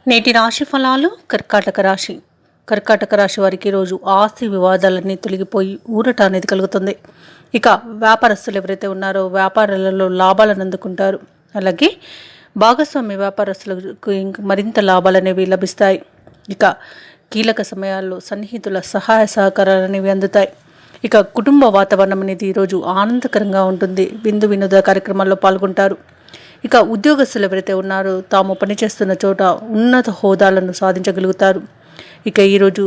నేటి రాశి ఫలాలు. కర్కాటక రాశి వారికి ఈరోజు ఆస్తి వివాదాలన్నీ తొలగిపోయి ఊరట అనేది కలుగుతుంది. ఇక వ్యాపారస్తులు ఎవరైతే ఉన్నారో వ్యాపారాలలో లాభాలను అందుకుంటారు. అలాగే భాగస్వామ్య వ్యాపారస్తులకు మరింత లాభాలు అనేవి లభిస్తాయి. ఇక కీలక సమయాల్లో సన్నిహితుల సహాయ సహకారాలు అనేవి అందుతాయి. ఇక కుటుంబ వాతావరణం అనేది ఈరోజు ఆనందకరంగా ఉంటుంది. విందు వినోద కార్యక్రమాల్లో పాల్గొంటారు. ఇక ఉద్యోగస్తులు ఎవరైతే ఉన్నారో తాము పనిచేస్తున్న చోట ఉన్నత హోదాలను సాధించగలుగుతారు. ఇక ఈరోజు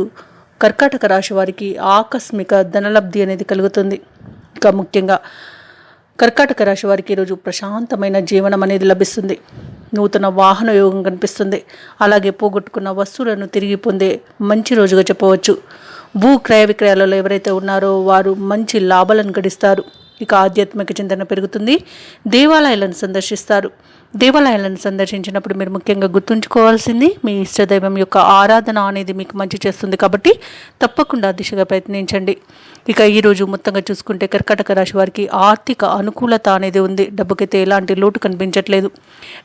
కర్కాటక రాశి వారికి ఆకస్మిక ధనలబ్ధి అనేది కలుగుతుంది. ఇక ముఖ్యంగా కర్కాటక రాశి వారికి ఈరోజు ప్రశాంతమైన జీవనం అనేది లభిస్తుంది. నూతన వాహన యోగం కనిపిస్తుంది. అలాగే పోగొట్టుకున్న వస్తువులను తిరిగి పొందే మంచి రోజుగా చెప్పవచ్చు. భూ క్రయ విక్రయాలలో ఎవరైతే ఉన్నారో వారు మంచి లాభాలను గడిస్తారు. ఇక ఆధ్యాత్మిక చింతన పెరుగుతుంది. దేవాలయాలను సందర్శిస్తారు. దేవాలయాలను సందర్శించినప్పుడు మీరు ముఖ్యంగా గుర్తుంచుకోవాల్సింది మీ ఇష్టదైవం యొక్క ఆరాధన అనేది మీకు మంచి చేస్తుంది. కాబట్టి తప్పకుండా దిశగా ప్రయత్నించండి. ఇక ఈరోజు మొత్తంగా చూసుకుంటే కర్కాటక రాశి వారికి ఆర్థిక అనుకూలత అనేది ఉంది. డబ్బుకైతే ఎలాంటి లోటు కనిపించట్లేదు.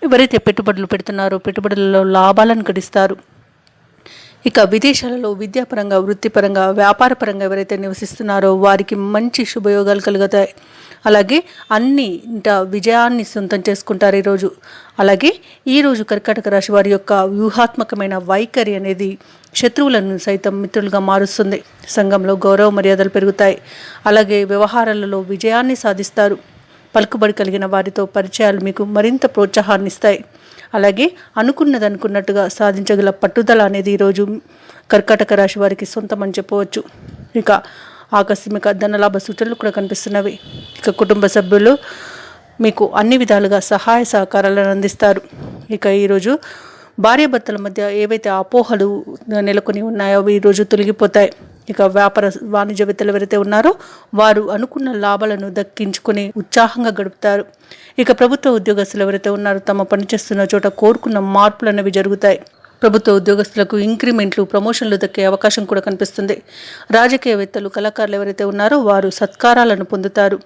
ఎవరైతే పెట్టుబడులు పెడుతున్నారో పెట్టుబడులలో లాభాలను గడిస్తారు. ఇక విదేశాలలో విద్యాపరంగా, వృత్తిపరంగా, వ్యాపారపరంగా ఎవరైతే నివసిస్తున్నారో వారికి మంచి శుభయోగాలు కలుగుతాయి. అలాగే అన్ని విజయాన్ని సొంతం చేసుకుంటారు ఈరోజు. అలాగే ఈరోజు కర్కాటక రాశి వారి యొక్క వ్యూహాత్మకమైన వైఖరి అనేది శత్రువులను సైతం మిత్రులుగా మారుస్తుంది. సంఘంలో గౌరవ మర్యాదలు పెరుగుతాయి. అలాగే వ్యవహారాలలో విజయాన్ని సాధిస్తారు. పలుకుబడి కలిగిన వారితో పరిచయాలు మీకు మరింత ప్రోత్సాహాన్ని ఇస్తాయి. అలాగే అనుకున్నట్టుగా సాధించగల పట్టుదల అనేది ఈరోజు కర్కాటక రాశి వారికి సొంతమని చెప్పవచ్చు. ఇక ఆకస్మిక ధనలాభ సూచనలు కూడా కనిపిస్తున్నవి. ఇక కుటుంబ సభ్యులు మీకు అన్ని విధాలుగా సహాయ సహకారాలను అందిస్తారు. ఇక ఈరోజు భార్యాభర్తల మధ్య ఏవైతే అపోహలు నెలకొని ఉన్నాయో అవి ఈరోజు తొలగిపోతాయి. ఇక వాణిజ్యవేత్తలు ఎవరైతే ఉన్నారో వారు అనుకున్న లాభాలను దక్కించుకొని ఉత్సాహంగా గడుపుతారు. ఇక ప్రభుత్వ ఉద్యోగస్తులు ఎవరైతే ఉన్నారో తమ పనిచేస్తున్న చోట కోరుకున్న మార్పులు అనేవి జరుగుతాయి. ప్రభుత్వ ఉద్యోగస్తులకు ఇంక్రిమెంట్లు, ప్రమోషన్లు దక్కే అవకాశం కూడా కనిపిస్తుంది. రాజకీయవేత్తలు, కళాకారులు ఎవరైతే ఉన్నారో వారు సత్కారాలను పొందుతారు.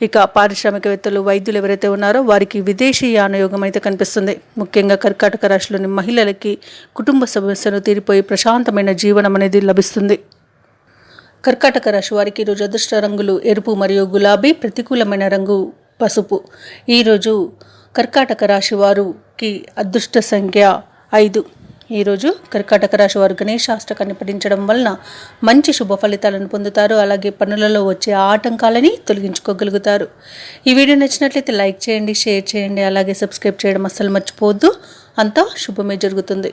ఇక పారిశ్రామికవేత్తలు, వైద్యులు ఎవరైతే ఉన్నారో వారికి విదేశీ యానయోగం అయితే కనిపిస్తుంది. ముఖ్యంగా కర్కాటక రాశిలోని మహిళలకి కుటుంబ సమస్యలు తీరిపోయి ప్రశాంతమైన జీవనం అనేది లభిస్తుంది. కర్కాటక రాశి వారికి ఈరోజు అదృష్ట రంగులు ఎరుపు మరియు గులాబీ. ప్రతికూలమైన రంగు పసుపు. ఈరోజు కర్కాటక రాశి వారికి అదృష్ట సంఖ్య 5. ఈరోజు కర్కాటక రాశి వారు గణేశాష్టకాన్ని పఠించడం వలన మంచి శుభ ఫలితాలను పొందుతారు. అలాగే పనులలో వచ్చే ఆటంకాలని తొలగించుకోగలుగుతారు. ఈ వీడియో నచ్చినట్లయితే లైక్ చేయండి, షేర్ చేయండి, అలాగే సబ్స్క్రైబ్ చేయడం అస్సలు మర్చిపోవద్దు. అంతా శుభమే జరుగుతుంది.